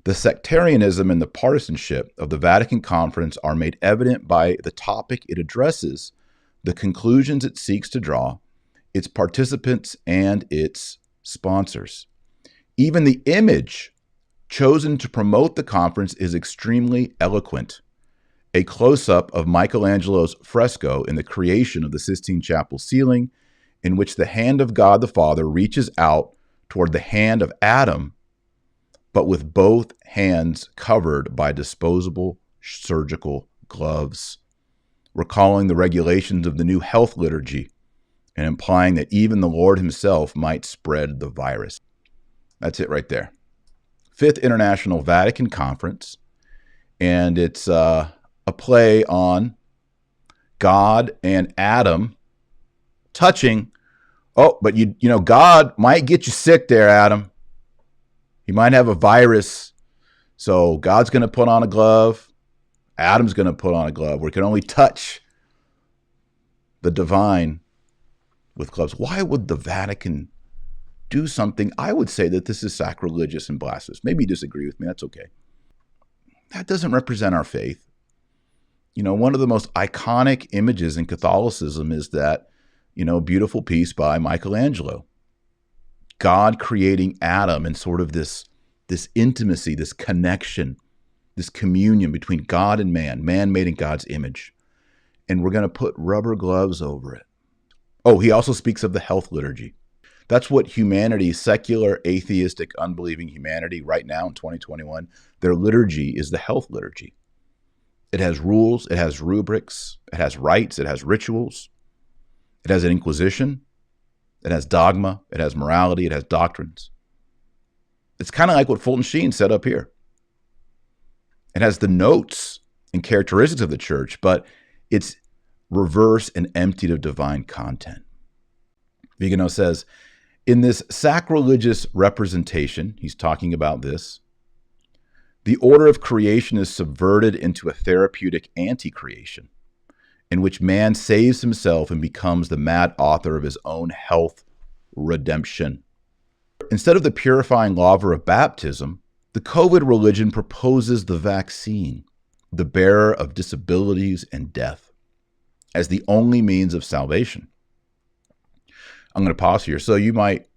The sectarianism and the partisanship of the Vatican Conference are made evident by the topic it addresses, the conclusions it seeks to draw, its participants, and its sponsors. Even the image chosen to promote the conference is extremely eloquent. A close-up of Michelangelo's fresco in the creation of the Sistine Chapel ceiling, in which the hand of God the Father reaches out toward the hand of Adam, but with both hands covered by disposable surgical gloves, recalling the regulations of the new health liturgy and implying that even the Lord himself might spread the virus. That's it right there. Fifth International Vatican Conference, and it's a play on God and Adam touching. Oh, but you know, God might get you sick there, Adam. He might have a virus. So God's going to put on a glove. Adam's going to put on a glove. We can only touch the divine with gloves. Why would the Vatican do something? I would say that this is sacrilegious and blasphemous. Maybe you disagree with me. That's okay. That doesn't represent our faith. You know, one of the most iconic images in Catholicism is that, you know, beautiful piece by Michelangelo. God creating Adam and sort of this intimacy, this connection, this communion between God and man made in God's image. And we're going to put rubber gloves over it. Oh, he also speaks of the health liturgy. That's what humanity, secular, atheistic, unbelieving humanity right now in 2021, their liturgy is the health liturgy. It has rules, it has rubrics, it has rites, it has rituals, it has an inquisition, it has dogma, it has morality, it has doctrines. It's kind of like what Fulton Sheen said up here. It has the notes and characteristics of the church, but it's reverse and emptied of divine content. Viganò says, in this sacrilegious representation, he's talking about this, the order of creation is subverted into a therapeutic anti-creation, in which man saves himself and becomes the mad author of his own health redemption. Instead of the purifying laver of baptism, the COVID religion proposes the vaccine, the bearer of disabilities and death, as the only means of salvation. I'm going to pause here. So you might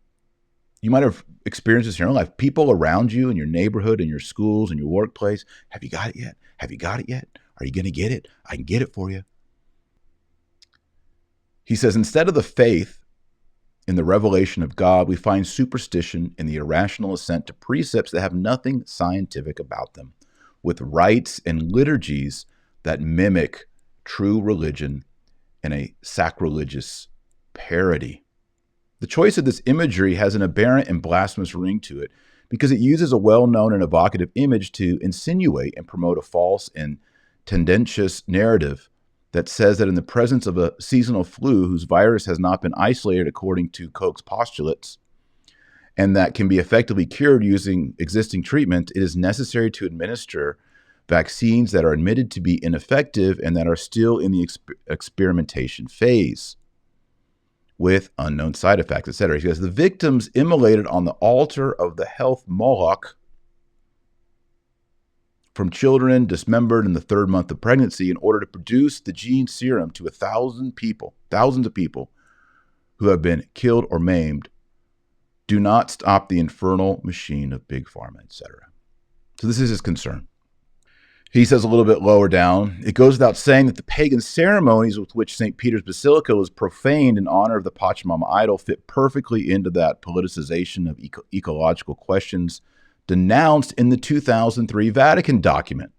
have experienced this in your own life. People around you in your neighborhood, in your schools, in your workplace. Have you got it yet? Have you got it yet? Are you going to get it? I can get it for you. He says, instead of the faith in the revelation of God, we find superstition in the irrational assent to precepts that have nothing scientific about them, with rites and liturgies that mimic true religion in a sacrilegious parody. The choice of this imagery has an aberrant and blasphemous ring to it because it uses a well-known and evocative image to insinuate and promote a false and tendentious narrative that says that in the presence of a seasonal flu whose virus has not been isolated according to Koch's postulates and that can be effectively cured using existing treatment, it is necessary to administer vaccines that are admitted to be ineffective and that are still in the experimentation phase with unknown side effects, etc. He says, the victims immolated on the altar of the health Moloch from children dismembered in the third month of pregnancy in order to produce the gene serum to thousands of people who have been killed or maimed, do not stop the infernal machine of big pharma, etc. So this is his concern. He says a little bit lower down, it goes without saying that the pagan ceremonies with which St. Peter's Basilica was profaned in honor of the Pachamama idol fit perfectly into that politicization of ecological questions denounced in the 2003 Vatican document,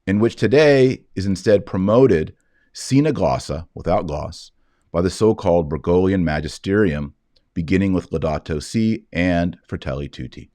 in which today is instead promoted sine glossa, without gloss, by the so-called Bergoglian magisterium, beginning with Laudato Si and Fratelli Tutti.